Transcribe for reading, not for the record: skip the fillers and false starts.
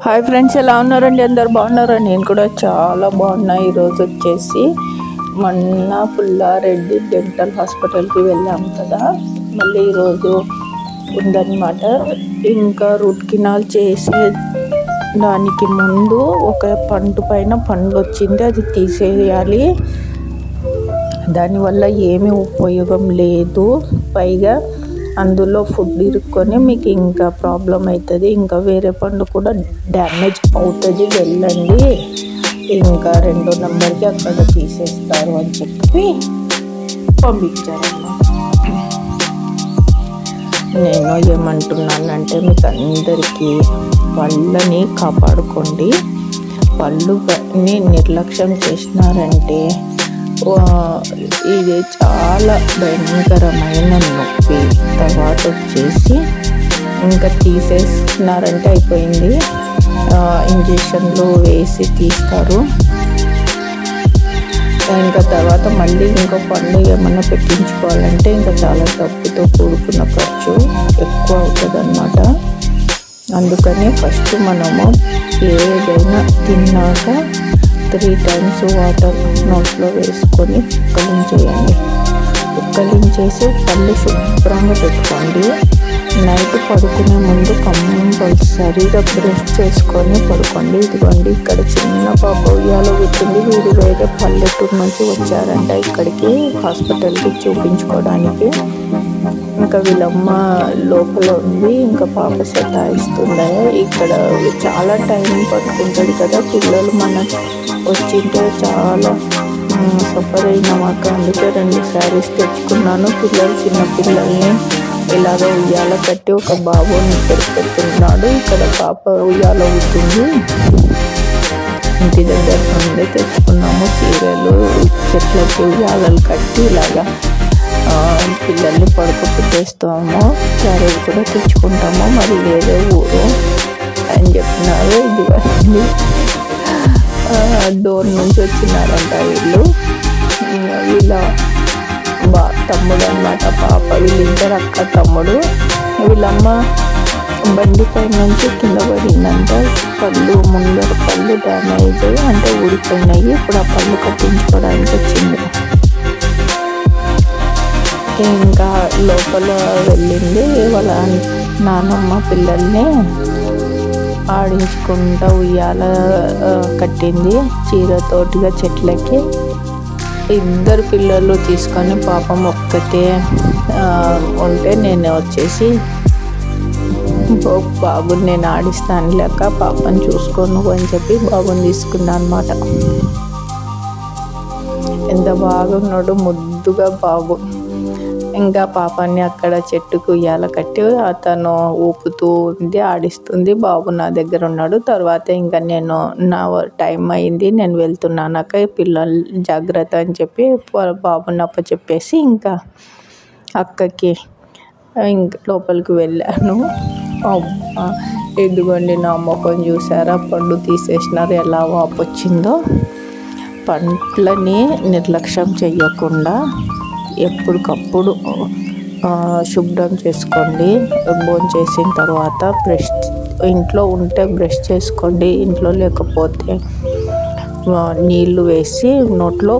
Hi friends, ఎలా ఉన్నారండి? అందరు బాగున్నారా? నేను కూడా చాలా బాగున్నా. ఈరోజు వచ్చేసి మొన్న పుల్లారెడ్డి డెంటల్ హాస్పిటల్కి వెళ్ళాము కదా, మళ్ళీ ఈరోజు ఉందన్నమాట. ఇంకా రూట్ కెనాల్ చేసే దానికి ముందు ఒక పండు పైన పండు వచ్చింది, అది తీసేయాలి. దానివల్ల ఏమీ ఉపయోగం లేదు, పైగా అందులో ఫుడ్ ఇరుక్కొని మీకు ఇంకా ప్రాబ్లం అవుతుంది, ఇంకా వేరే పండు కూడా డ్యామేజ్ అవుతుంది. వెళ్ళండి, ఇంకా 2వ నెంబర్కి అక్కడ తీసేస్తారు అని చెప్పి పంపించారన్నమాట. నేను ఏమంటున్నానంటే, మీకు అందరికీ పళ్ళని కాపాడుకోండి. పళ్ళుని నిర్లక్ష్యం చేసినారంటే ఇది చాలా భయంకరమైన నొప్పి. తర్వాత వచ్చేసి ఇంకా తీసేసినారంటే అయిపోయింది, ఇంజక్షన్లు వేసి తీస్తారు. ఇంకా తర్వాత మళ్ళీ ఇంకో పండు ఏమన్నా పెట్టించుకోవాలంటే ఇంకా చాలా డబ్బుతో కూడుకున్న ఖర్చు ఎక్కువ అవుతుంది అన్నమాట. అందుకని ఫస్ట్ మనము ఏదైనా తిన్నాక 3 times వాటర్ నోట్లో వేసుకొని పుక్కలించేయండి. పుక్కలించేసి పళ్ళు శుభ్రంగా పెట్టుకోండి. నైట్ పడుకునే ముందు కంపల్సరీగా బ్రష్ చేసుకొని పడుకోండి. ఇదిగోండి, ఇక్కడ చిన్న పాప ఉయ్యాలో కూర్చుంది. వీరు వేరే పల్లెటూరు నుంచి వచ్చారంట ఇక్కడికి హాస్పిటల్కి చూపించుకోవడానికి. ఇంకా వీళ్ళమ్మ లోపల ఉంది, ఇంకా పాప సతాయిస్తుంది. ఇక్కడ చాలా టైం పట్టుకుంటుంది కదా, పిల్లలు మన వచ్చింటే చాలా సఫర్ అయినామాక. అందుకే 2 sarees తెచ్చుకున్నాను. చిన్న పిల్లల్ని ఇలాగ ఉయ్యాల కట్టి ఒక బాబు పెడుతున్నాడు. ఇక్కడ పాప ఉయ్యాల అవుతుంది. ఇంటి దగ్గర నుండి తెచ్చుకున్నాము చీరలు, చెట్లకి ఉయ్యాలలు కట్టి ఇలాగా పిల్లల్ని పడుకోబెట్టేస్తాము. క్యారేజ్ కూడా తెచ్చుకుంటాము, మరి వేరే ఊరు అని చెప్పినారు. ఇదివన్నీ డోర్ నుంచి వచ్చినారంట వీళ్ళు. వీళ్ళ తమ్ముడు అన్నమాట పాప. వీళ్ళిద్దరు అక్క తమ్ముడు. వీళ్ళమ్మ బండి పై నుంచి కింద పడిందంట. ముందర పళ్ళు డ్యామేజ్ అంటే ఊడిపోయినాయి. ఇప్పుడు ఆ పళ్ళు కట్టించుకోవడానికి వచ్చింది. ఇంకా లోపల వెళ్ళింది. వాళ్ళ నాన్నమ్మ పిల్లల్ని ఆడించుకుంటా ఉయ్యాల కట్టింది చీరతోటిగా చెట్లకి. 2 పిల్లలు తీసుకొని పాపం ఒక్కటే ఉంటే నేను వచ్చేసి బాబుని నేను ఆడిస్తాను లేక పాపని చూసుకోను అని చెప్పి బాబుని తీసుకున్నాను అన్నమాట. ఎంత బాగున్నాడు ముద్దుగా బాబు. ఇంకా పాపాన్ని అక్కడ చెట్టుకు ఉయ్యాల కట్టి అతను ఊపుతూ ఉంది, ఆడిస్తుంది. బాబు నా దగ్గర ఉన్నాడు. తర్వాత ఇంకా నేను నా టైం అయింది, నేను వెళ్తున్నానాక పిల్లలు జాగ్రత్త అని చెప్పి బాబుని అప్పచెప్పేసి ఇంకా అక్కకి ఇంకా లోపలికి వెళ్ళాను. ఎదుగోండి, నా ముఖం చూసారా? పండు తీసేసినారు, ఎలా వాపు వచ్చిందో. పండ్లని నిర్లక్ష్యం చెయ్యకుండా ఎప్పటికప్పుడు శుభ్రం చేసుకోండి. భోజనం చేసిన తర్వాత బ్రష్ ఇంట్లో ఉంటే బ్రష్ చేసుకోండి, ఇంట్లో లేకపోతే నీళ్ళు వేసి నోట్లో